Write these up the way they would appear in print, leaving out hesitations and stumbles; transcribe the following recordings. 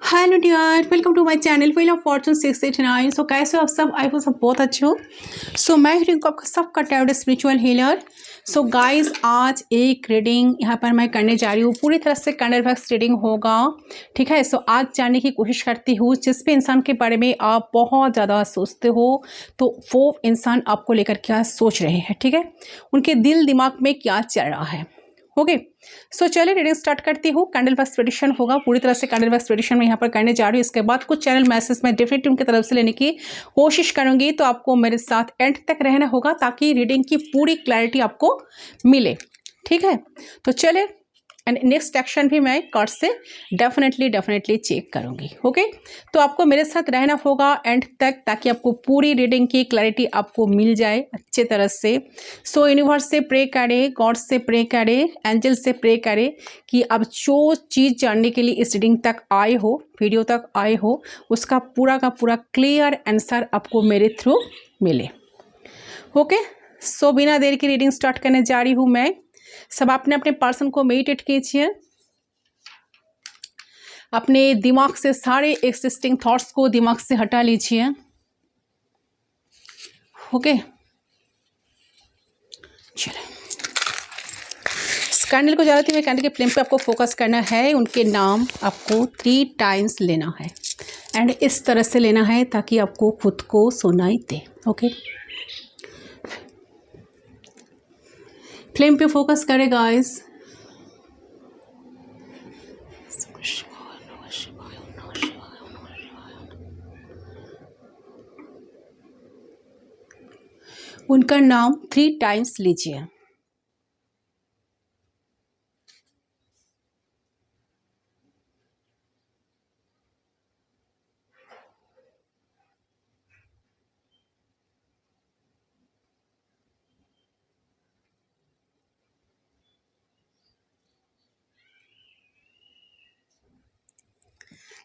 Hello dear, welcome to my channel wheel of fortune 689। So कैसे हो आप सब? आई हो सब बहुत अच्छे हो। सो मैं हूँ आपका सबका tarot spiritual healer. So guys, आज एक रीडिंग यहाँ पर मैं करने जा रही हूँ। पूरी तरह से कैंडल वर्क्स रीडिंग होगा, ठीक है। सो आज जानने की कोशिश करती हूँ जिस भी इंसान के बारे में आप बहुत ज़्यादा सोचते हो, तो वो इंसान आपको लेकर क्या सोच रहे हैं, ठीक है। उनके दिल दिमाग में क्या चल रहा है। ओके, सो चलिए रीडिंग स्टार्ट करती हूँ। कैंडल वर्क्स प्रेडिक्शन होगा, पूरी तरह से कैंडल वर्क्स प्रेडिक्शन में यहाँ पर करने जा रही हूँ। इसके बाद कुछ चैनल मैसेज मैं डेफिनेटली उनकी तरफ से लेने की कोशिश करूँगी, तो आपको मेरे साथ एंड तक रहना होगा ताकि रीडिंग की पूरी क्लैरिटी आपको मिले, ठीक है। तो चले, एंड नेक्स्ट एक्शन भी मैं कार्ड से डेफिनेटली चेक करूँगी। ओके, तो आपको मेरे साथ रहना होगा एंड तक ताकि आपको पूरी रीडिंग की क्लैरिटी आपको मिल जाए अच्छे तरह से। सो यूनिवर्स से प्रे करें, गॉड से प्रे करें, एंजल से प्रे करें कि आप जो चीज़ जानने के लिए इस रीडिंग तक आए हो, वीडियो तक आए हो, उसका पूरा का पूरा क्लियर आंसर आपको मेरे थ्रू मिले। ओके, सो बिना देर की रीडिंग स्टार्ट करने जा रही हूँ मैं। सब आपने अपने पर्सन को मेडिटेट कीजिए, अपने दिमाग से सारे एक्सिस्टिंग थॉट्स को दिमाग से हटा लीजिए। ओके, चलिए कैंडल को जलाते हुए कैंडल के फ्लेम पे आपको फोकस करना है। उनके नाम आपको 3 टाइम्स लेना है एंड इस तरह से लेना है ताकि आपको खुद को सुनाई दे। ओके, फ्लेम पे फोकस करें गाइस। उनका नाम 3 टाइम्स लीजिए।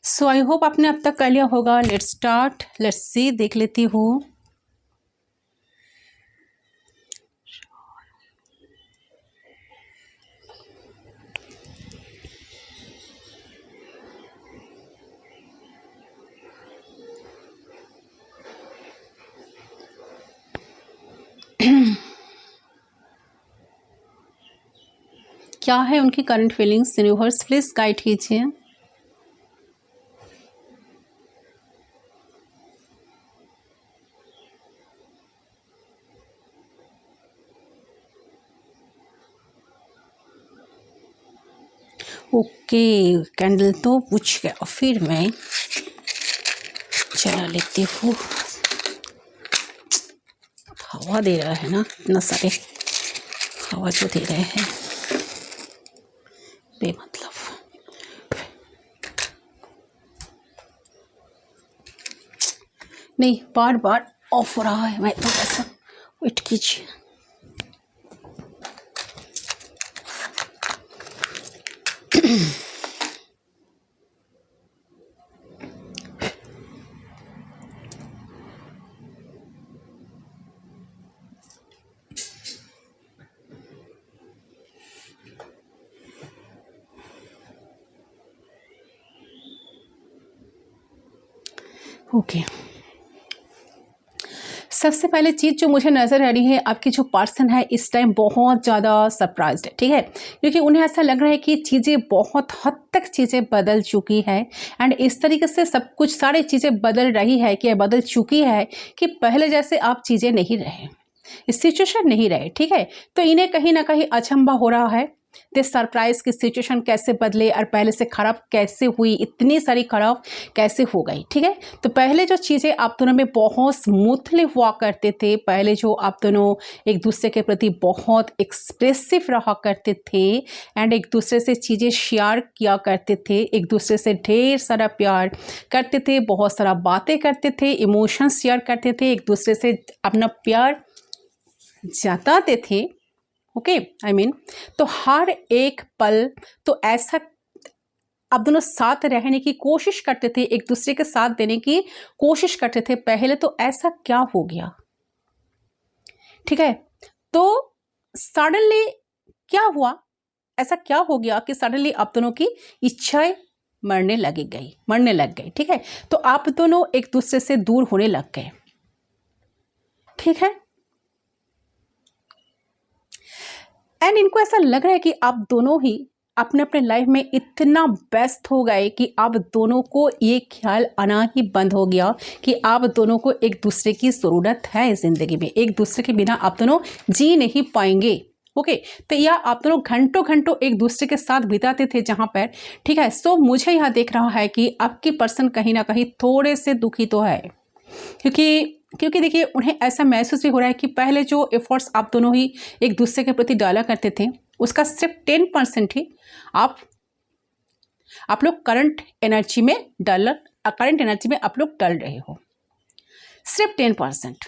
सो आई होप आपने अब तक कर लिया होगा। लेट्स स्टार्ट, लेट्स सी, देख लेती हूँ। क्या है उनकी current feelings, universe please guide कीजिए। ओके, कैंडल तो बुझ गया, फिर मैं चला लेती हूँ। हवा दे रहा है ना, इतना सारे हवा जो दे रहे हैं बेमतलब। नहीं, बार बार ऑफ हो रहा है, मैं थोड़ा सा वेट कीजिए। ओके, सबसे पहले चीज़ जो मुझे नज़र आ रही है, आपकी जो पर्सन है इस टाइम बहुत ज़्यादा सरप्राइज्ड है, ठीक है। क्योंकि उन्हें ऐसा लग रहा है कि चीज़ें बहुत हद तक चीज़ें बदल चुकी है एंड इस तरीके से सब कुछ सारी चीज़ें बदल रही है कि बदल चुकी है कि पहले जैसे आप चीज़ें नहीं रहे, इस सिचुएशन नहीं रहे, ठीक है। तो इन्हें कहीं ना कहीं अचंभा हो रहा है, दिस सरप्राइज की सिचुएशन कैसे बदले और पहले से खराब कैसे हुई, इतनी सारी खराब कैसे हो गई, ठीक है। तो पहले जो चीज़ें आप दोनों में बहुत स्मूथली हुआ करते थे, पहले जो आप दोनों एक दूसरे के प्रति बहुत एक्सप्रेसिव रहा करते थे एंड एक दूसरे से चीज़ें शेयर किया करते थे, एक दूसरे से ढेर सारा प्यार करते थे, बहुत सारा बातें करते थे, इमोशंस शेयर करते थे, एक दूसरे से अपना प्यार जताते थे। ओके, आई मीन, तो हर एक पल तो ऐसा आप दोनों साथ रहने की कोशिश करते थे, एक दूसरे के साथ देने की कोशिश करते थे। पहले तो ऐसा क्या हो गया, ठीक है। तो सडनली क्या हुआ, ऐसा क्या हो गया कि सडनली आप दोनों की इच्छाएं मरने लग गई। ठीक है, तो आप दोनों एक दूसरे से दूर होने लग गए। ठीक है, एंड इनको ऐसा लग रहा है कि आप दोनों ही अपने अपने लाइफ में इतना व्यस्त हो गए कि आप दोनों को ये ख्याल आना ही बंद हो गया कि आप दोनों को एक दूसरे की ज़रूरत है ज़िंदगी में, एक दूसरे के बिना आप दोनों जी नहीं पाएंगे। ओके, तो या आप दोनों घंटों घंटों एक दूसरे के साथ बिताते थे जहाँ पर। ठीक है, सो मुझे यहाँ देख रहा है कि आपकी पर्सन कहीं ना कहीं थोड़े से दुखी तो है, क्योंकि देखिए उन्हें ऐसा महसूस भी हो रहा है कि पहले जो एफर्ट्स आप दोनों ही एक दूसरे के प्रति डाला करते थे उसका सिर्फ 10% ही आप लोग करंट एनर्जी में आप लोग डल रहे हो, सिर्फ 10%।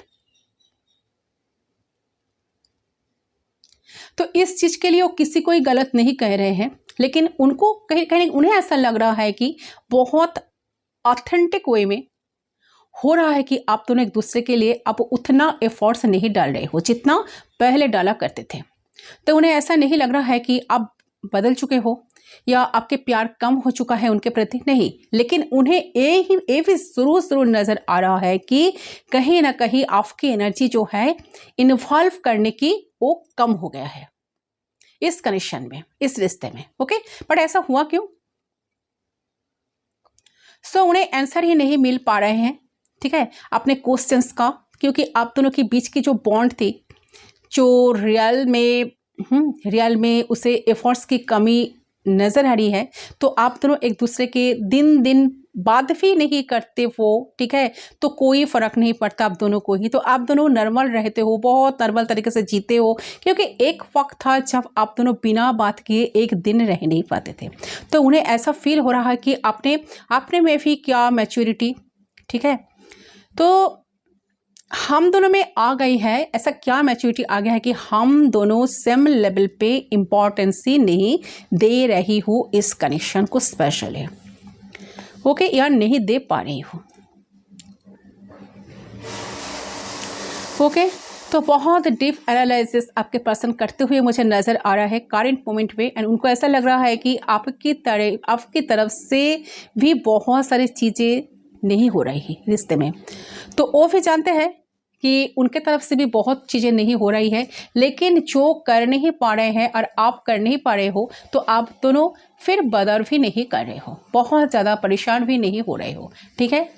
तो इस चीज के लिए वो किसी को ही गलत नहीं कह रहे हैं, लेकिन उनको कहीं उन्हें ऐसा लग रहा है कि बहुत ऑथेंटिक वे में हो रहा है कि आप दोनों एक दूसरे के लिए अब उतना एफर्ट्स नहीं डाल रहे हो जितना पहले डाला करते थे। तो उन्हें ऐसा नहीं लग रहा है कि आप बदल चुके हो या आपके प्यार कम हो चुका है उनके प्रति, नहीं, लेकिन उन्हें ये भी जरूर नजर आ रहा है कि कहीं ना कहीं आपकी एनर्जी जो है इन्वॉल्व करने की वो कम हो गया है इस कनेक्शन में, इस रिश्ते में। ओके, बट ऐसा हुआ क्यों? सो उन्हें आंसर ही नहीं मिल पा रहे हैं, ठीक है, अपने क्वेश्चंस का, क्योंकि आप दोनों के बीच की जो बॉन्ड थी, जो रियल में उसे एफर्ट्स की कमी नज़र आ रही है। तो आप दोनों एक दूसरे के दिन बात भी नहीं करते हो, ठीक है, तो कोई फ़र्क नहीं पड़ता आप दोनों को ही। तो आप दोनों नॉर्मल रहते हो, बहुत नॉर्मल तरीके से जीते हो, क्योंकि एक वक्त था जब आप दोनों बिना बात किए एक दिन रह नहीं पाते थे। तो उन्हें ऐसा फील हो रहा है कि आपने में भी क्या मैच्योरिटी, ठीक है, तो हम दोनों में आ गई है, ऐसा क्या मैच्योरिटी आ गया है कि हम दोनों सेम लेवल पे इम्पोर्टेंस ही नहीं दे रही हूँ इस कनेक्शन को स्पेशल है। ओके, या नहीं दे पा रही हूँ। ओके, तो बहुत डीप एनालिसिस आपके पर्सन करते हुए मुझे नज़र आ रहा है करंट मोमेंट में, एंड उनको ऐसा लग रहा है कि आपकी तरफ से भी बहुत सारी चीज़ें नहीं हो रही रिश्ते में। तो वो भी जानते हैं कि उनके तरफ से भी बहुत चीज़ें नहीं हो रही है, लेकिन जो कर नहीं पा रहे हैं और आप कर नहीं पा रहे हो, तो आप दोनों फिर बदर भी नहीं कर रहे हो, बहुत ज़्यादा परेशान भी नहीं हो रहे हो, ठीक है।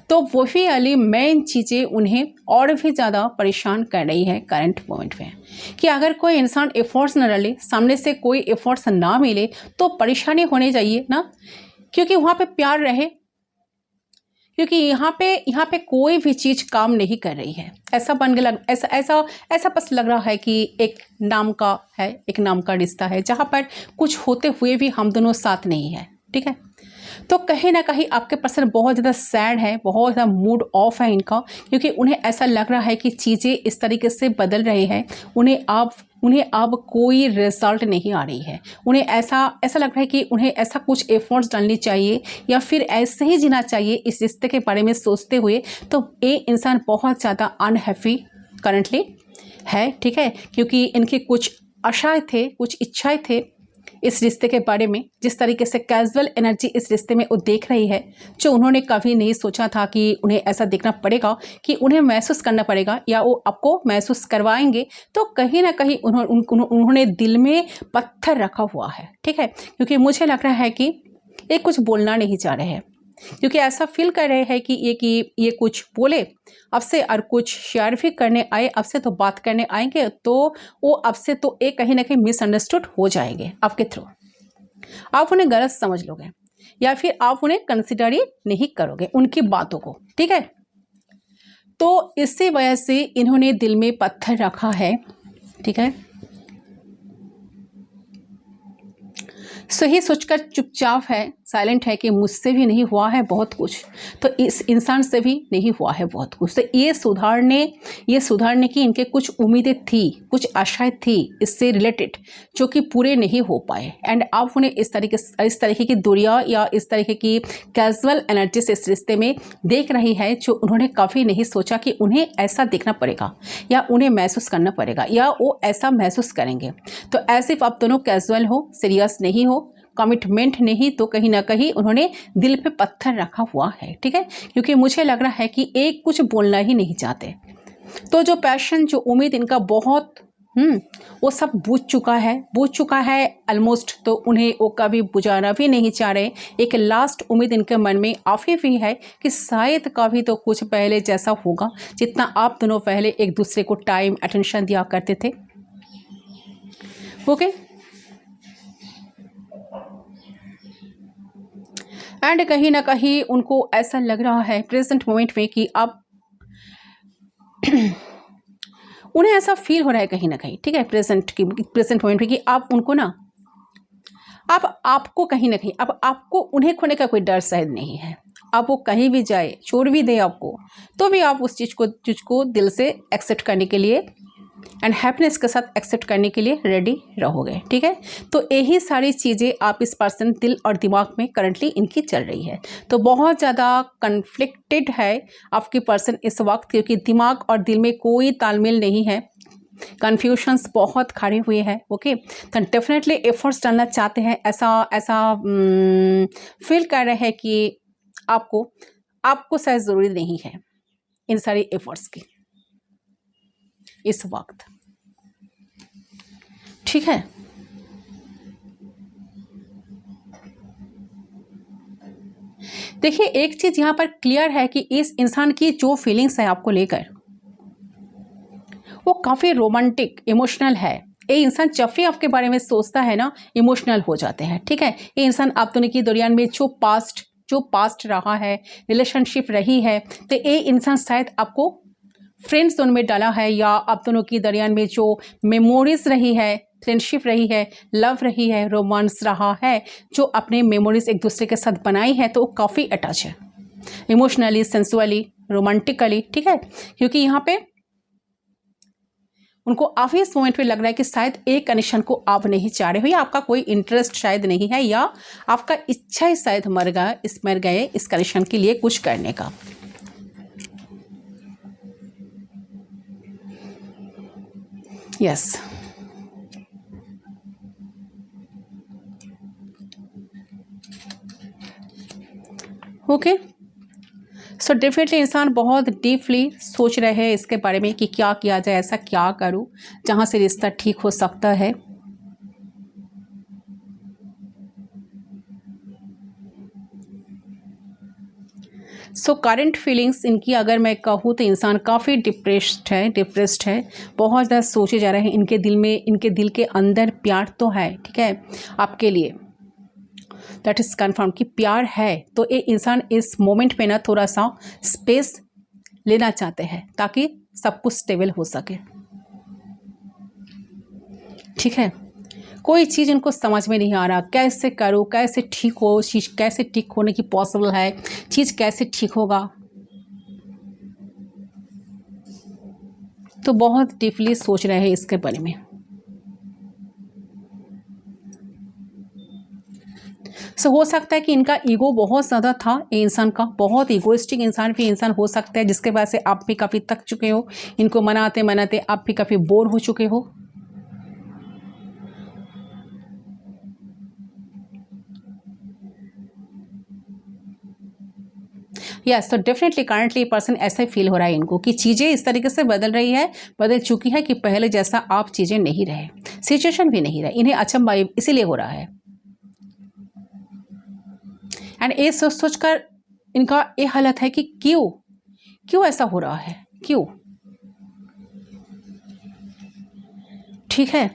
तो वही वाली मेन चीज़ें उन्हें और भी ज़्यादा परेशान कर रही है करंट मोमेंट में, कि अगर कोई इंसान एफर्ट्स न डाले, सामने से कोई एफर्ट्स ना मिले, तो परेशानी होनी चाहिए ना, क्योंकि वहाँ पे प्यार रहे, क्योंकि यहाँ पे कोई भी चीज़ काम नहीं कर रही है। ऐसा बस लग रहा है कि एक नाम का रिश्ता है जहाँ पर कुछ होते हुए भी हम दोनों साथ नहीं है, ठीक है। तो कहीं ना कहीं आपके पर्सन बहुत ज़्यादा सैड है, बहुत ज़्यादा मूड ऑफ है इनका, क्योंकि उन्हें ऐसा लग रहा है कि चीज़ें इस तरीके से बदल रहे हैं, उन्हें अब कोई रिजल्ट नहीं आ रही है। उन्हें ऐसा लग रहा है कि उन्हें ऐसा कुछ एफर्ट्स डालनी चाहिए या फिर ऐसे ही जीना चाहिए इस रिश्ते के बारे में सोचते हुए। तो ये इंसान बहुत ज़्यादा अनहैप्पी करंटली है, ठीक है, क्योंकि इनकी कुछ आशाएं थे, कुछ इच्छाएं थे इस रिश्ते के बारे में। जिस तरीके से कैजुअल एनर्जी इस रिश्ते में वो देख रही है, जो उन्होंने कभी नहीं सोचा था कि उन्हें ऐसा देखना पड़ेगा, कि उन्हें महसूस करना पड़ेगा या वो आपको महसूस करवाएंगे। तो कहीं ना कहीं उन्होंने दिल में पत्थर रखा हुआ है, ठीक है, क्योंकि मुझे लग रहा है कि ये कुछ बोलना नहीं चाह रहे हैं, क्योंकि ऐसा फील कर रहे हैं कि ये कुछ बोले आपसे और कुछ शेयर भी करने आए आपसे, तो बात करने आएंगे तो वो आपसे तो एक कहीं ना कहीं मिसअंडरस्टूड हो जाएंगे आपके थ्रू, आप उन्हें गलत समझ लोगे या फिर आप उन्हें कंसिडर ही नहीं करोगे उनकी बातों को, ठीक है। तो इसी वजह से इन्होंने दिल में पत्थर रखा है, ठीक है। सही सोचकर चुपचाप है, साइलेंट है कि मुझसे भी नहीं हुआ है बहुत कुछ, तो इस इंसान से भी नहीं हुआ है बहुत कुछ। तो ये सुधारने की इनके कुछ उम्मीदें थी, कुछ आशाएं थी इससे रिलेटेड, जो कि पूरे नहीं हो पाए। एंड आप उन्हें इस तरीके की दूरियां या इस तरीके की कैजुअल एनर्जी से इस रिश्ते में देख रही है, जो उन्होंने कभी नहीं सोचा कि उन्हें ऐसा देखना पड़ेगा या उन्हें महसूस करना पड़ेगा या वो ऐसा महसूस करेंगे। तो ऐसे आप दोनों कैजुअल हो, सीरियस नहीं हो, कमिटमेंट नहीं तो कहीं ना कहीं उन्होंने दिल पे पत्थर रखा हुआ है, ठीक है, क्योंकि मुझे लग रहा है कि एक कुछ बोलना ही नहीं चाहते। तो जो पैशन, जो उम्मीद इनका बहुत वो सब बुझ चुका है ऑलमोस्ट, तो उन्हें वो कभी बुझाना भी नहीं चाह रहे। एक लास्ट उम्मीद इनके मन में अभी भी है कि शायद कभी तो कुछ पहले जैसा होगा, जितना आप दोनों पहले एक दूसरे को टाइम अटेंशन दिया करते थे। ओके, एंड कहीं ना कहीं उनको ऐसा लग रहा है प्रेजेंट मोमेंट में कि अब उन्हें ऐसा फील हो रहा है कहीं ना कहीं, ठीक है, प्रेजेंट मोमेंट में कि आप उनको ना, अब आपको कहीं ना कहीं, अब आपको उन्हें खोने का कोई डर शायद नहीं है। अब वो कहीं भी जाए, छोड़ भी दे आपको, तो भी आप उस चीज़ को दिल से एक्सेप्ट करने के लिए एंड हैप्पीनेस के साथ एक्सेप्ट करने के लिए रेडी रहोगे, ठीक है। तो यही सारी चीज़ें आप इस पर्सन दिल और दिमाग में करंटली इनकी चल रही है। तो बहुत ज़्यादा कन्फ्लिक्टेड है आपकी पर्सन इस वक्त, क्योंकि दिमाग और दिल में कोई तालमेल नहीं है, कन्फ्यूशंस बहुत खड़े हुए हैं। ओके, तो डेफिनेटली एफर्ट्स डालना चाहते हैं, ऐसा फील कर रहे हैं कि आपको शायद ज़रूरी नहीं है इन सारी एफर्ट्स की इस वक्त, ठीक है। देखिए, एक चीज यहां पर क्लियर है कि इस इंसान की जो फीलिंग्स है आपको लेकर, वो काफी रोमांटिक इमोशनल है। ये इंसान जब भी आपके बारे में सोचता है ना, इमोशनल हो जाते हैं, ठीक है। ये इंसान आप दोनों की दरमियान में जो पास्ट रहा है, रिलेशनशिप रही है, तो ये इंसान शायद आपको फ्रेंड जोन में डाला है, या आप दोनों की दरमियान में जो मेमोरीज रही है, फ्रेंडशिप रही है, लव रही है, रोमांस रहा है, जो अपने मेमोरीज एक दूसरे के साथ बनाई है, तो वो काफ़ी अटैच है इमोशनली, सेंसुअली, रोमांटिकली, ठीक है। क्योंकि यहाँ पे उनको आप इस मोमेंट पे लग रहा है कि शायद एक कनेक्शन को आप नहीं चाह रहे हो, या आपका कोई इंटरेस्ट शायद नहीं है, या आपका इच्छा ही शायद मर गए इस कनेक्शन के लिए कुछ करने का। Yes, okay. सो डेफिनेटली इंसान बहुत डीपली सोच रहे हैं इसके बारे में कि क्या किया जाए, ऐसा क्या करूं जहां से रिश्ता ठीक हो सकता है। सो करंट फीलिंग्स इनकी अगर मैं कहूँ तो इंसान काफ़ी डिप्रेस्ड है, बहुत ज़्यादा सोचे जा रहे हैं। इनके दिल में, इनके दिल के अंदर प्यार तो है, ठीक है, आपके लिए, दैट इज़ कन्फर्म कि प्यार है। तो ये इंसान इस मोमेंट पे ना थोड़ा सा स्पेस लेना चाहते हैं ताकि सब कुछ स्टेबल हो सके, ठीक है। कोई चीज़ इनको समझ में नहीं आ रहा, कैसे करूँ, कैसे ठीक हो चीज़, कैसे ठीक होने की पॉसिबल है, चीज़ कैसे ठीक होगा। तो बहुत डीपली सोच रहे हैं इसके बारे में। सो हो सकता है कि इनका ईगो बहुत ज़्यादा था, ये इंसान का बहुत ईगोइस्टिक इंसान हो सकता है, जिसके वजह से आप भी काफ़ी थक चुके हो, इनको मनाते मनाते आप भी काफ़ी बोर हो चुके हो। यस, तो डेफिनेटली करंटली पर्सन ऐसा ही फील हो रहा है इनको कि चीज़ें इस तरीके से बदल चुकी है कि पहले जैसा आप चीज़ें नहीं रहे, सिचुएशन भी नहीं रहे। इन्हें अचंभा इसीलिए हो रहा है, एंड ये सोच कर इनका ये हालत है कि क्यों ऐसा हो रहा है, क्यों, ठीक है।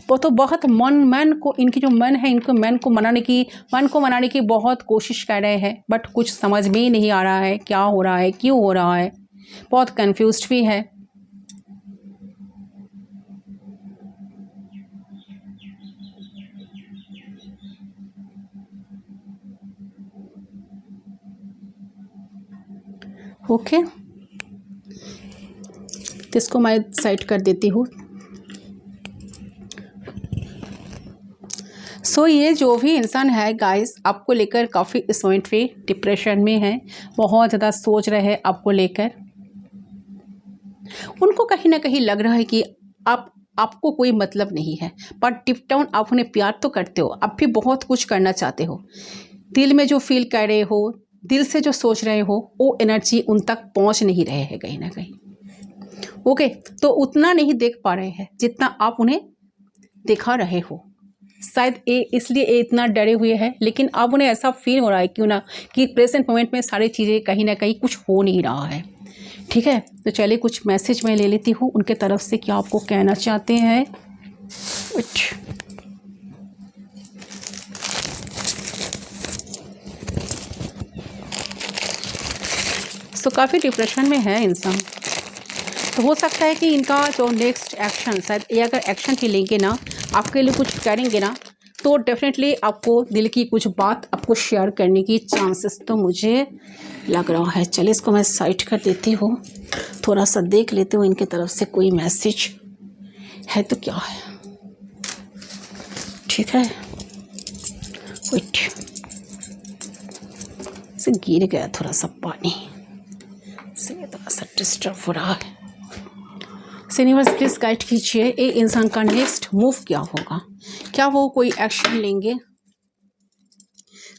वो तो बहुत मन को, इनकी जो मन है, इनको मन को मनाने की बहुत कोशिश कर रहे हैं, बट कुछ समझ में ही नहीं आ रहा है क्या हो रहा है, क्यों हो रहा है, बहुत कंफ्यूज्ड भी है। ओके, तो इसको मैं साइड कर देती हूँ। सो ये जो भी इंसान है गाइस, आपको लेकर काफ़ी इस मोमेंट पे डिप्रेशन में है, बहुत ज़्यादा सोच रहे हैं आपको लेकर। उनको कहीं ना कहीं लग रहा है कि आप आपको कोई मतलब नहीं है, पर डिप डाउन आप उन्हें प्यार तो करते हो, अब भी बहुत कुछ करना चाहते हो। दिल में जो फील कर रहे हो, दिल से जो सोच रहे हो, वो एनर्जी उन तक पहुंच नहीं रहे हैं कहीं ना कहीं। ओके, तो उतना नहीं देख पा रहे हैं जितना आप उन्हें दिखा रहे हो। शायद इसलिए इतना डरे हुए हैं, लेकिन अब उन्हें ऐसा फील हो रहा है क्यों ना कि प्रेजेंट मोमेंट में सारी चीज़ें कहीं ना कहीं कुछ हो नहीं रहा है। ठीक है, तो चलिए कुछ मैसेज मैं ले लेती हूँ उनके तरफ से, क्या आपको कहना चाहते हैं। तो काफ़ी डिप्रेशन में है इंसान, तो हो सकता है कि इनका जो नेक्स्ट एक्शन, शायद ये अगर एक्शन ही लेंगे ना, आपके लिए कुछ करेंगे ना, तो डेफिनेटली आपको दिल की कुछ बात आपको शेयर करने की चांसेस तो मुझे लग रहा है। चलिए इसको मैं साइड कर देती हूँ, थोड़ा सा देख लेती हूँ इनके तरफ से कोई मैसेज है तो क्या है। ठीक है, वेट से गिर गया थोड़ा सा पानी से, थोड़ा सा डिस्टर्ब हो रहा है। यूनिवर्स प्लीज गाइड कीजिए, ये इंसान का नेक्स्ट मूव क्या होगा, क्या वो कोई एक्शन लेंगे।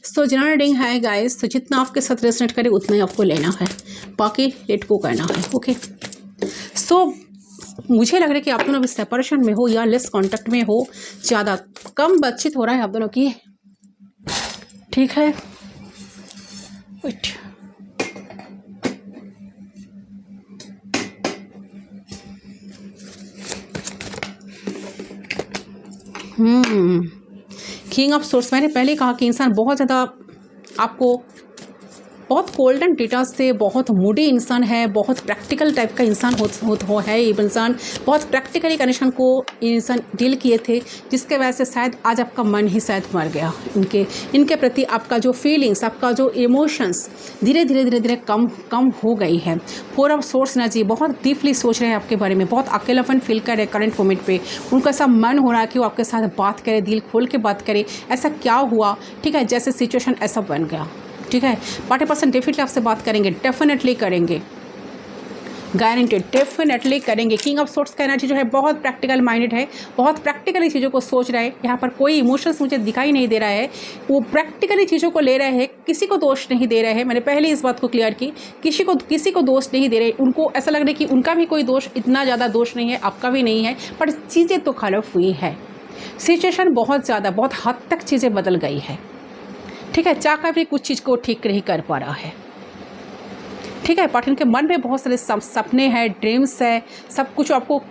सो जनरल रीडिंग है गाइस, तो जितना आपके साथ रेजोनेट करे उतना ही आपको लेना है, बाकी लेट गो करना है। ओके, सो मुझे लग रहा है कि आप दोनों अभी सेपरेशन में हो या लेस कांटेक्ट में हो, ज़्यादा कम बातचीत हो रहा है आप दोनों की। ठीक है, वेट, किंग ऑफ सोर्स। मैंने पहले कहा कि इंसान बहुत ज़्यादा आपको बहुत कोल्ड एंड डिटाच से, बहुत मूडी इंसान है, बहुत प्रैक्टिकल टाइप का इंसान है। ये इंसान बहुत प्रैक्टिकली कनेक्शन को इंसान डील किए थे, जिसके वजह से शायद आज आपका मन ही शायद मर गया। इनके प्रति आपका जो फीलिंग्स, आपका जो इमोशंस धीरे धीरे कम हो गई है। फोर ऑफ सोर्स एनर्जी, बहुत डीपली सोच रहे हैं आपके बारे में, बहुत अकेलापन फील कर रहे हैं करंट मोमेंट पे। उनको ऐसा मन हो रहा है कि वो आपके साथ बात करे, दिल खोल के बात करे, ऐसा क्या हुआ। ठीक है, जैसे सिचुएशन ऐसा बन गया। ठीक है, 40% डेफिनेटली आपसे बात करेंगे, डेफिनेटली करेंगे, गारंटेड डेफिनेटली करेंगे। किंग ऑफ सोर्ट्स का एनर्जी जो है बहुत प्रैक्टिकल माइंडेड है, बहुत प्रैक्टिकली चीज़ों को सोच रहा है। यहाँ पर कोई इमोशंस मुझे दिखाई नहीं दे रहा है, वो प्रैक्टिकली चीज़ों को ले रहे हैं, किसी को दोष नहीं दे रहे हैं। मैंने पहले इस बात को क्लियर की, किसी को दोष नहीं दे रहे। उनको ऐसा लग रहा है कि उनका भी कोई दोष, इतना ज़्यादा दोष नहीं है, आपका भी नहीं है, पर चीज़ें तो खराब हुई है। सिचुएशन बहुत ज़्यादा, बहुत हद तक चीज़ें बदल गई है। ठीक है, चाहकर भी कुछ चीज़ को ठीक नहीं कर पा रहा है। ठीक है, पार्टनर के मन में बहुत सारे सपने हैं, ड्रीम्स है, सब कुछ आपको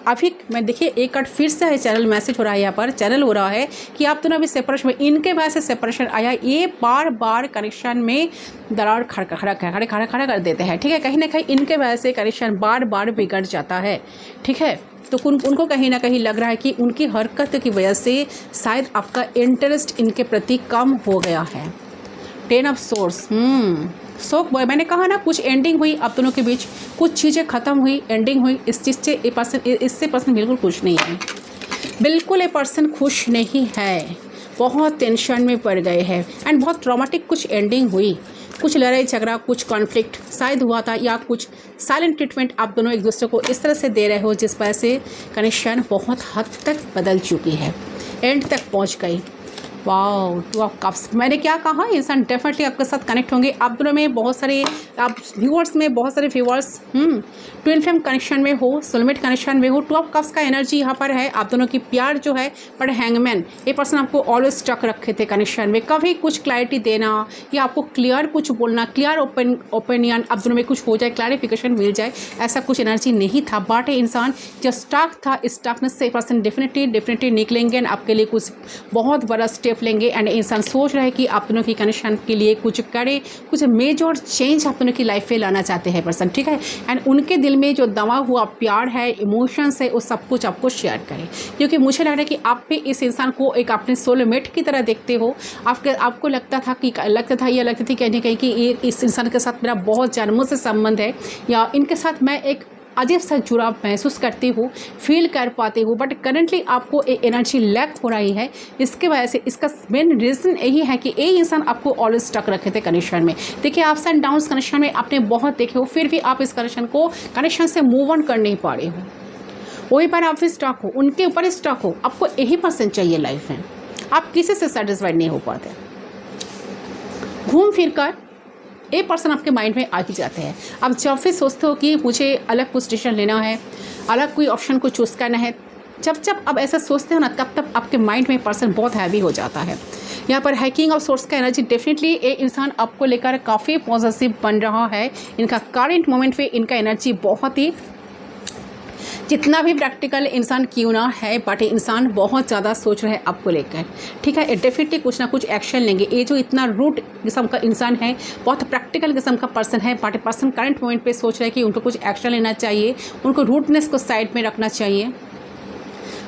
अभी। मैं देखिए एक कार्ड फिर से है, चैनल मैसेज हो रहा है, यहाँ पर चैनल हो रहा है कि आप दोनों अभी सेपरेशन में, इनके वजह से सेपरेशन आया। ये बार बार कनेक्शन में दरार खड़ा कर देते हैं। ठीक है, कहीं ना कहीं इनके वजह से कनेक्शन बार बार बिगड़ जाता है। ठीक है, तो उनको कहीं ना कहीं लग रहा है कि उनकी हरकत की वजह से शायद आपका इंटरेस्ट इनके प्रति कम हो गया है। 10 ऑफ सोर्स, मैंने कहा ना, कुछ एंडिंग हुई आप दोनों के बीच, कुछ चीज़ें ख़त्म हुई, एंडिंग हुई। इस चीज़ से इससे पर्सन बिल्कुल खुश नहीं है, बिल्कुल ये पर्सन खुश नहीं है, बहुत टेंशन में पड़ गए हैं एंड बहुत ट्रॉमेटिक कुछ एंडिंग हुई। कुछ लड़ाई झगड़ा, कुछ कॉन्फ्लिक्ट शायद हुआ था, या कुछ साइलेंट ट्रीटमेंट आप दोनों एक दूसरे को इस तरह से दे रहे हो जिस वजह से कनेक्शन बहुत हद तक बदल चुकी है, एंड तक पहुंच गई। Wow, 2 of cups. मैंने क्या कहा, इंसान डेफिनेटली आपके साथ कनेक्ट होंगे। आप दोनों में बहुत सारे, आप व्यूअर्स में बहुत सारे व्यूअर्स ट्विन फ्लेम कनेक्शन में हो, सोलमेट कनेक्शन में हो। 2 ऑफ कप्स का एनर्जी यहाँ पर है, आप दोनों की प्यार जो है। पर हैंगमैन, ये पर्सन आपको ऑलवेज स्टक रखे थे कनेक्शन में, कभी कुछ क्लैरिटी देना या आपको क्लियर कुछ बोलना, क्लियर ओपिनियन आप दोनों में कुछ हो जाए, क्लैरिफिकेशन मिल जाए, ऐसा कुछ एनर्जी नहीं था। बट इंसान जो स्टक था, स्टकनेस से पर्सन डेफिनेटली निकलेंगे, आपके लिए कुछ बहुत बड़ा स्टेप लेंगे। एंड इंसान सोच रहा है कि आप दोनों की कनेक्शन के लिए कुछ करे, कुछ मेजर चेंज आप दोनों की लाइफ में लाना चाहते हैं पर्सन। ठीक है, एंड उनके दिल में जो दबा हुआ प्यार है, इमोशंस है, वो सब कुछ आपको शेयर करें, क्योंकि मुझे लग रहा है कि आप भी इस इंसान को एक अपने सोलमेट की तरह देखते हो। आपको लगती थी कहीं ना कहीं कि इस इंसान के साथ मेरा बहुत जन्मों से संबंध है, या इनके साथ मैं एक अजीब सा जुड़ाव महसूस करती हूँ, फील कर पाती हूँ। बट करंटली आपको एक एनर्जी लैक हो रही है, इसके वजह से इसका मेन रीज़न यही है कि ये इंसान आपको ऑलवेज स्टक रखे थे कनेक्शन में। देखिए, अप्स एंड डाउन्स कनेक्शन में आपने बहुत देखे हो, फिर भी आप इस कनेक्शन से मूव ऑन कर नहीं पा रहे हो। वहीं पर आप भी स्टॉक हो, उनके ऊपर स्टॉक हो, आपको यही पर्सन चाहिए लाइफ में, आप किसी से सेटिस्फाइड नहीं हो पाते। घूम फिर कर ये पर्सन आपके माइंड में आ ही जाते हैं। आप जब भी सोचते हो कि मुझे अलग कुछ डिसीजन लेना है, अलग कोई ऑप्शन को चूज़ करना है, जब जब आप ऐसा सोचते हो ना, तब तब आपके माइंड में पर्सन बहुत हैवी हो जाता है। यहाँ पर हैकिंग और सोर्स का एनर्जी डेफिनेटली ये इंसान आपको लेकर काफ़ी पॉजिटिव बन रहा है। इनका करंट मोमेंट पे इनका एनर्जी बहुत ही, जितना भी प्रैक्टिकल इंसान क्यों ना है, बट इंसान बहुत ज़्यादा सोच रहे हैं आपको लेकर, ठीक है। डेफिनेटली कुछ ना कुछ एक्शन लेंगे। ये जो इतना रूट किस्म का इंसान है, बहुत प्रैक्टिकल किस्म का पर्सन है, बट पर्सन करंट मोमेंट पे सोच रहे हैं कि उनको कुछ एक्शन लेना चाहिए, उनको रूटनेस को साइड में रखना चाहिए।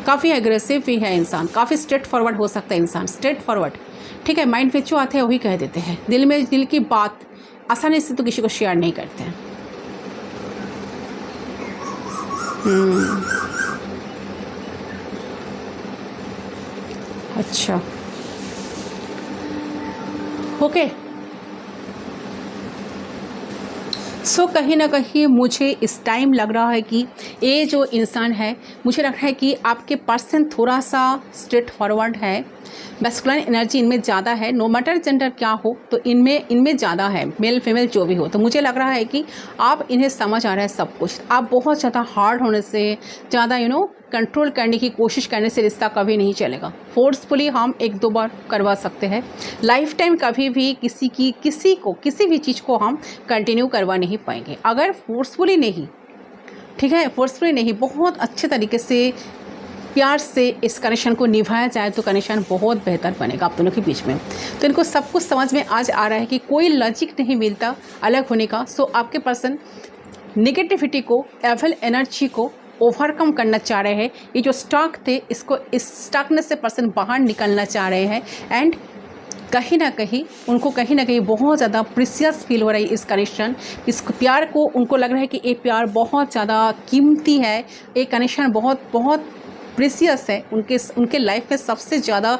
काफ़ी एग्रेसिव भी है इंसान, काफ़ी स्ट्रेट फॉरवर्ड हो सकता है इंसान, स्ट्रेट फॉरवर्ड, ठीक है। माइंड में जो आते हैं वही कह देते हैं, दिल में दिल की बात आसानी से तो किसी को शेयर नहीं करते हैं। अच्छा, ओके। सो कहीं ना कहीं मुझे इस टाइम लग रहा है कि ये जो इंसान है, मुझे लग रहा है कि आपके पर्सन थोड़ा सा स्ट्रेट फॉरवर्ड है, मैस्कुलिन एनर्जी इनमें ज़्यादा है। नो मैटर जेंडर क्या हो, तो इनमें ज़्यादा है, मेल फीमेल जो भी हो। तो मुझे लग रहा है कि आप इन्हें समझ आ रहा है सब कुछ। आप बहुत ज़्यादा हार्ड होने से, ज़्यादा कंट्रोल करने की कोशिश करने से रिश्ता कभी नहीं चलेगा। फोर्सफुली हम एक दो बार करवा सकते हैं, लाइफ टाइम कभी भी किसी भी चीज़ को हम कंटिन्यू करवा नहीं पाएंगे अगर फोर्सफुली नहीं, ठीक है। फोर्सफुली नहीं, बहुत अच्छे तरीके से प्यार से इस कनेक्शन को निभाया जाए तो कनेक्शन बहुत बेहतर बनेगा आप दोनों के बीच में। तो इनको सब कुछ समझ में आज आ रहा है कि कोई लॉजिक नहीं मिलता अलग होने का। सो आपके पर्सन नेगेटिविटी को, एविल एनर्जी को ओवरकम करना चाह रहे हैं। ये जो स्टॉक थे, इस स्टॉकनेस से पर्सन बाहर निकलना चाह रहे हैं। एंड कहीं ना कहीं बहुत ज़्यादा प्रीशियस फील हो रही है इस कनेक्शन, इस प्यार को। उनको लग रहा है कि ये प्यार बहुत ज़्यादा कीमती है, ये कनेक्शन बहुत बहुत प्रीशियस है। उनके लाइफ में सबसे ज़्यादा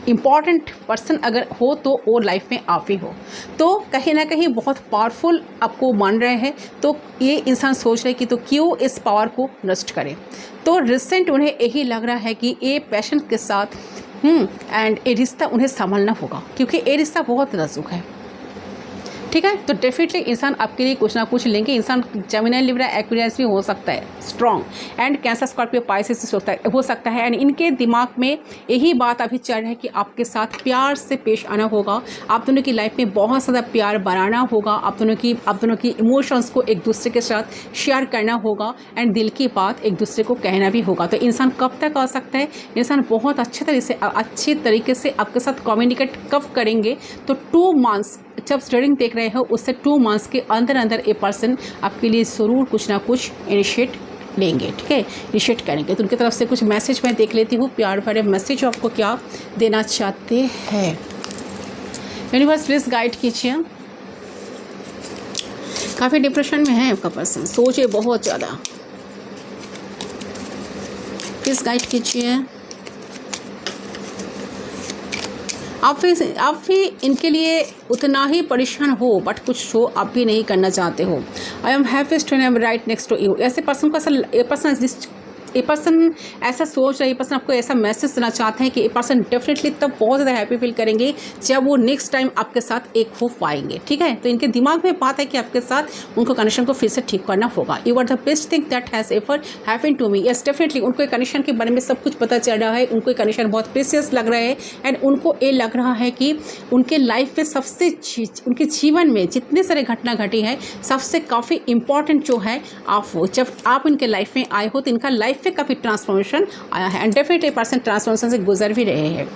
इम्पॉर्टेंट पर्सन अगर हो तो वो लाइफ में आप ही हो। तो कहीं ना कहीं बहुत पावरफुल आपको मान रहे हैं। तो ये इंसान सोच रहे कि तो क्यों इस पावर को नष्ट करें। तो रिसेंट उन्हें यही लग रहा है कि ये पैशन के साथ एंड ये रिश्ता उन्हें संभालना होगा, क्योंकि ये रिश्ता बहुत नाजुक है, ठीक है। तो डेफिनेटली इंसान आपके लिए कुछ ना कुछ लेंगे। इंसान जेमिनी, लिब्रा, एक्वेरियस भी हो सकता है strong, and cancer, Scorpio, Pisces हो सकता है। एंड इनके दिमाग में यही बात अभी चल रहा है कि आपके साथ प्यार से पेश आना होगा, आप दोनों की लाइफ में बहुत ज़्यादा प्यार बनाना होगा, आप दोनों की इमोशंस को एक दूसरे के साथ शेयर करना होगा, एंड दिल की बात एक दूसरे को कहना भी होगा। तो इंसान कब तक आ सकता है, इंसान बहुत अच्छे तरीके से आपके साथ कम्युनिकेट कब करेंगे, तो 2 मंथ्स जब स्टडिंग देख रहे हो उससे 2 मंथ्स के अंदर ये पर्सन आपके लिए ज़रूर कुछ ना कुछ इनिशिएट लेंगे, ठीक है, इनिशिएट करेंगे। तो उनकी तरफ से कुछ मैसेज मैं देख लेती हूँ, प्यार भरे मैसेज आपको क्या देना चाहते हैं। यूनिवर्स प्लीज़ गाइड कीजिए। काफ़ी डिप्रेशन में है आपका पर्सन, सोचे बहुत ज़्यादा, प्लीज़ गाइड कीजिए। आप भी इनके लिए उतना ही परेशान हो, बट कुछ शो आप भी नहीं करना चाहते हो। I am happiest when I am right next to you. ऐसे पर्सन को ये पर्सन ऐसा सोच रहा है, ये पर्सन आपको ऐसा मैसेज देना चाहते हैं कि ये पर्सन डेफिनेटली तब बहुत ज़्यादा हैप्पी फील करेंगे जब वो नेक्स्ट टाइम आपके साथ एक हो पाएंगे, ठीक है। तो इनके दिमाग में बात है कि आपके साथ उनको कनेक्शन को फिर से ठीक करना होगा। You are the best thing that has ever happened to me. Yes, definitely उनको कनेक्शन के बारे में सब कुछ पता चल रहा है, उनको ये कनेक्शन बहुत प्रीशियस लग रहा है। एंड उनको ये लग रहा है कि उनके लाइफ में उनके जीवन में जितने सारे घटना घटी है, सबसे काफ़ी इम्पॉर्टेंट जो है आप वो, जब आप इनके लाइफ में आए हो तो इनका लाइफ पे काफ़ी ट्रांसफॉर्मेशन आया है। एंड डेफिनेटली पर्सन ट्रांसफॉर्मेशन से गुजर भी रहे हैं।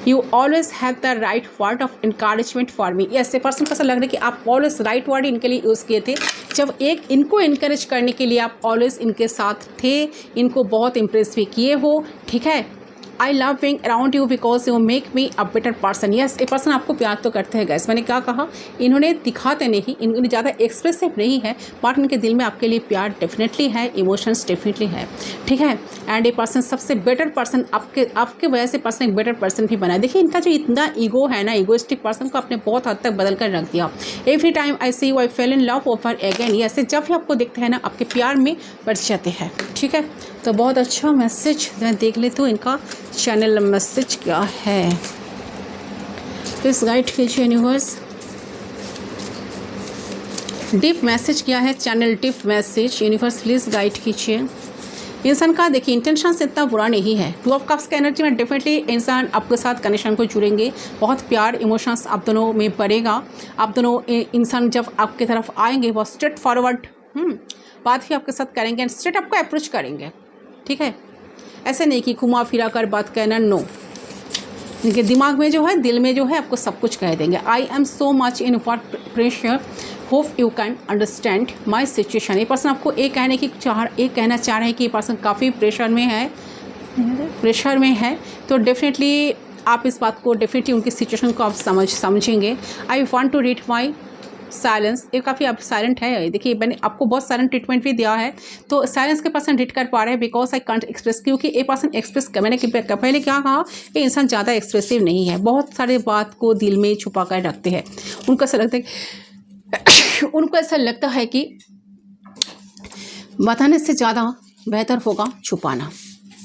You always have the right word of encouragement for me. ऐसे पर्सन को ऐसा लग रहा है कि आप ऑलवेज राइट वर्ड इनके लिए यूज़ किए थे, जब इनको इनकरेज करने के लिए आप ऑलवेज इनके साथ थे, इनको बहुत इम्प्रेस भी किए हो, ठीक है। I love being around you because you make me a better person. Yes, ये पर्सन आपको प्यार तो करते हैं गैस, मैंने क्या कहा, इन्होंने दिखाते नहीं, इन्होंने ज़्यादा एक्सप्रेसिव नहीं है, बट इनके दिल में आपके लिए प्यार डेफिनेटली है, इमोशंस डेफिनेटली है, ठीक है। एंड ये पर्सन सबसे बेटर पर्सन आपके वजह से पर्सन एक बेटर पर्सन भी बना है। देखिए इनका जो इतना ईगो है ना, ईगोइस्टिक पर्सन को आपने बहुत हद तक बदल कर रख दिया। Every time I see you I fell in love over again. ऐसे जब भी आपको दिखते हैं ना, आपके प्यार में बढ़ जाते हैं, ठीक है। तो बहुत अच्छा मैसेज मैं देख लेती हूँ इनका चैनल मैसेज क्या है। प्लीज़ गाइड कीजिए यूनिवर्स, डीप मैसेज क्या है, channel deep message universe please guide कीजिए। इंसान का देखिए इंटेंशन से इतना बुरा नहीं है। टू ऑफ कप्स का एनर्जी में डेफिनेटली इंसान आपके साथ कनेक्शन को जुड़ेंगे, बहुत प्यार इमोशंस आप दोनों में बढ़ेगा। आप दोनों इंसान जब आपके तरफ आएंगे बहुत स्ट्रेट फॉरवर्ड बात भी आपके साथ करेंगे एंड स्ट्रेट आपको अप्रोच करेंगे, ठीक है। ऐसे नहीं कि घुमा फिरा कर बात कहना, नो। इनके दिमाग में जो है, दिल में जो है, आपको सब कुछ कह देंगे। I am so much in work pressure, hope you can understand my situation. ये पर्सन आपको ये कहना चाह रहे हैं कि ये पर्सन काफ़ी प्रेशर में है। तो डेफिनेटली आप इस बात को, डेफिनेटली उनकी सिचुएशन को आप समझेंगे। I want to read my silence. ये काफ़ी आप साइलेंट है। देखिए मैंने आपको बहुत साइलेंट ट्रीटमेंट भी दिया है, तो साइलेंस के पर्सन रीड कर पा रहे हैं बिकॉज आई कांट एक्सप्रेस, क्योंकि ये पर्सन एक्सप्रेस, मैंने पहले क्या कहा, ये इंसान ज़्यादा एक्सप्रेसिव नहीं है, बहुत सारे बात को दिल में छुपा कर रखते हैं। उनको ऐसा लगता है कि बताने से ज़्यादा बेहतर होगा छुपाना,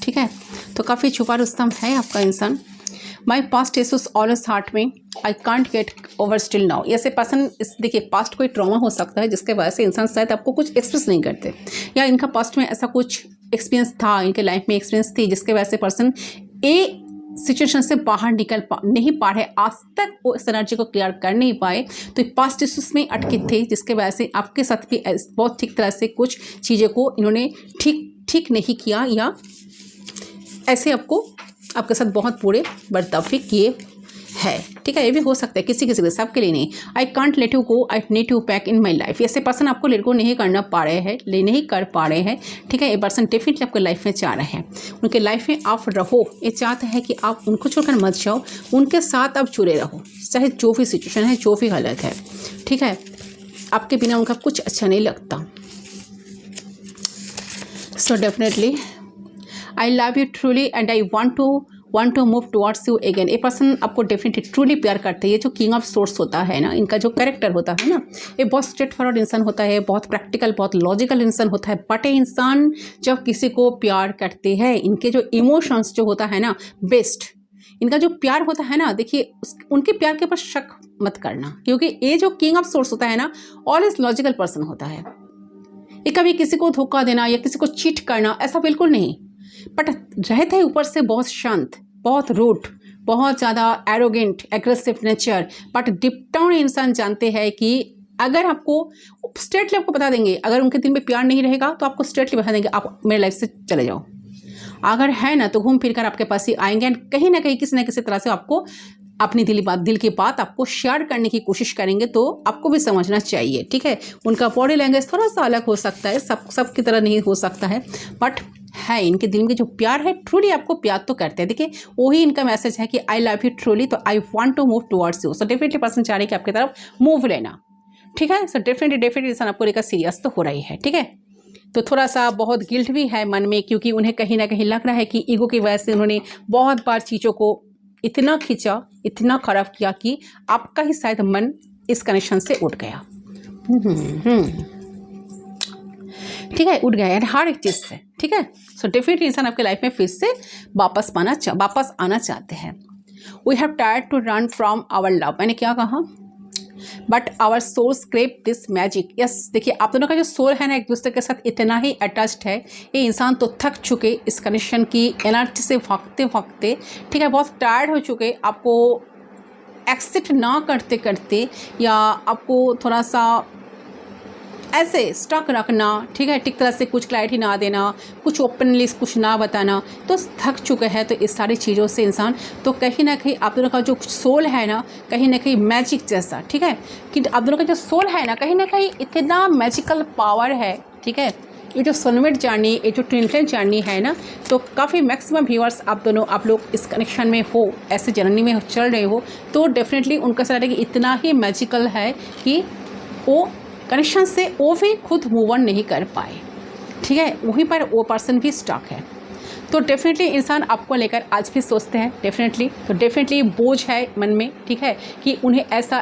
ठीक है। तो काफ़ी छुपा रुस्तम है आपका इंसान। My past issues always heart में, I can't get over still now. ऐसे पर्सन, देखिए पास्ट कोई ट्रॉमा हो सकता है जिसके वजह से इंसान शायद आपको कुछ एक्सप्रेस नहीं करते, या इनका पास्ट में ऐसा कुछ एक्सपीरियंस था, इनके लाइफ में एक्सपीरियंस थी जिसके वजह से पर्सन ए सिचुएशन से बाहर नहीं पा रहे, आज तक वो इस एनर्जी को क्लियर कर नहीं पाए, तो पास्ट इश्यूज में अटके थे जिसके वजह से आपके साथ भी बहुत ठीक तरह से कुछ चीज़ों को इन्होंने ठीक नहीं किया, या ऐसे आपके साथ बहुत बुरे बर्ताव भी किए है, ठीक है। ये भी हो सकता है किसी के, सबके लिए नहीं। I can't let you go, I need you back in my life. ऐसे पर्सन आपको लेट गो नहीं कर पा रहे हैं, ठीक है। ये पर्सन डेफिनेटली आपके लाइफ में चाह रहे हैं, उनके लाइफ में आप रहो। ये चाहते हैं कि आप उनको छोड़कर मत जाओ, उनके साथ आप जुड़े रहो, चाहे जो भी सिचुएशन है, जो भी हालत है, ठीक है। आपके बिना उनका कुछ अच्छा नहीं लगता। So definitely I love you truly and I want to move towards you again. ये पर्सन आपको डेफिनेटली ट्रूली प्यार करते हैं। ये जो किंग ऑफ सोर्स होता है ना, इनका जो कैरेक्टर होता है ना, ये बहुत स्ट्रेट फॉरवर्ड इंसान होता है, बहुत प्रैक्टिकल, बहुत लॉजिकल इंसान होता है। बट ये इंसान जब किसी को प्यार करते हैं, इनके जो इमोशंस जो होता है ना, बेस्ट इनका जो प्यार होता है ना, देखिए उनके प्यार के ऊपर शक मत करना, क्योंकि ये जो किंग ऑफ सोर्स होता है ना, ऑलवेज लॉजिकल पर्सन होता है। ये कभी किसी को धोखा देना या किसी को चीट करना ऐसा बिल्कुल नहीं, बट रहते हैं ऊपर से बहुत शांत, बहुत रूड, बहुत ज़्यादा arrogant, aggressive nature. But deep down इंसान जानते हैं कि अगर आपको स्ट्रेटली आपको बता देंगे, अगर उनके दिल में प्यार नहीं रहेगा तो आपको स्ट्रेटली बता देंगे आप मेरे लाइफ से चले जाओ। अगर है ना तो घूम फिर कर आपके पास ही आएंगे एंड कहीं ना कहीं किसी न किसी तरह से आपको अपनी दिल की बात आपको शेयर करने की कोशिश करेंगे, तो आपको भी समझना चाहिए, ठीक है। उनका बॉडी लैंग्वेज थोड़ा सा अलग हो सकता है, सब की तरह नहीं हो सकता है, बट है इनके दिल में जो प्यार है, ट्रूली आपको प्यार तो करते हैं। देखिए वही इनका मैसेज है कि आई लव यू ट्रूली, तो I want to move towards you. So definitely person चाह रहे हैं कि आपकी तरफ मूव लेना, ठीक है। सो डेफिनेटली इंसान आपको लेकर सीरियस तो हो रही है, ठीक है। तो थोड़ा सा बहुत गिल्ट भी है मन में, क्योंकि उन्हें कहीं ना कहीं लग रहा है कि ईगो की वजह से उन्होंने बहुत बार चीज़ों को इतना खींचा, इतना खराब किया कि आपका ही शायद मन इस कनेक्शन से उठ गया। ठीक है, उठ गया है हर एक चीज़ से, ठीक है। सो डेफिनेटली इंसान आपके लाइफ में फिर से वापस आना चाहते हैं। We have tired to run from our love. मैंने क्या कहा, but our soul crave this magic. Yes, देखिए आप दोनों का जो सोल है ना, एक दूसरे के साथ इतना ही अटैच्ड है। ये इंसान तो थक चुके इस कनेक्शन की एनर्जी से भागते, ठीक है, बहुत टायर्ड हो चुके। आपको एक्सेप्ट ना करते या आपको थोड़ा सा ऐसे स्टक रखना, ठीक है, ठीक तरह से कुछ क्लैरिटी ना देना, कुछ ओपनली कुछ ना बताना, तो थक चुके हैं। तो इस सारी चीज़ों से इंसान तो कहीं ना कहीं आप दोनों का जो सोल है ना कहीं मैजिक जैसा, ठीक है, कि आप दोनों का जो सोल है ना कहीं इतना मैजिकल पावर है, ठीक है। ये जो सोलमेट जर्नी, ये जो ट्विन फ्लेम जर्नी है ना, तो काफ़ी मैक्सिमम व्यूअर्स आप लोग इस कनेक्शन में हो, ऐसे जर्नी में चल रहे हो, तो डेफिनेटली उनका सर है कि इतना ही मैजिकल है कि वो कनेक्शन से वो भी खुद मूव ऑन नहीं कर पाए, ठीक है, वहीं पर वो पर्सन भी स्टक है। तो डेफिनेटली इंसान आपको लेकर आज भी सोचते हैं, डेफिनेटली बोझ है मन में, ठीक है, कि उन्हें ऐसा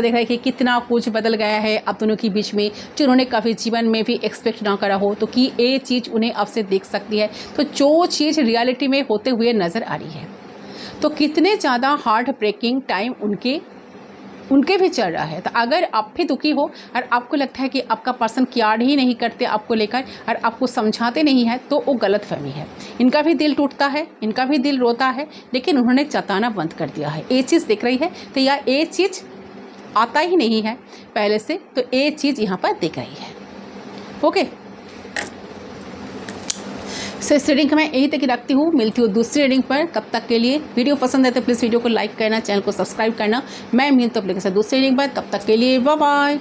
देख रहा है कि कितना कुछ बदल गया है आप दोनों के बीच में, जो उन्होंने कभी जीवन में भी एक्सपेक्ट ना करा हो, तो कि ये चीज़ उन्हें अब से देख सकती है। तो जो चीज़ रियलिटी में होते हुए नज़र आ रही है, तो कितने ज़्यादा हार्ट ब्रेकिंग टाइम उनके भी चल रहा है। तो अगर आप भी दुखी हो और आपको लगता है कि आपका पर्सन केयर ही नहीं करते आपको लेकर और आपको समझाते नहीं है, तो वो गलत फहमी है। इनका भी दिल टूटता है, इनका भी दिल रोता है, लेकिन उन्होंने जताना बंद कर दिया है। ये चीज़ दिख रही है, तो यह ये चीज़ आता ही नहीं है पहले से, तो ये चीज़ यहाँ पर दिख रही है। ओके, सो इस रीडिंग का मैं यहीं तक रखती हूँ, मिलती हूँ दूसरी रीडिंग पर। तब तक के लिए वीडियो पसंद है तो प्लीज़ वीडियो को लाइक करना, चैनल को सब्सक्राइब करना। मैं मिलती हूँ अपने के साथ दूसरी रीडिंग पर, तब तक के लिए बाय बाय।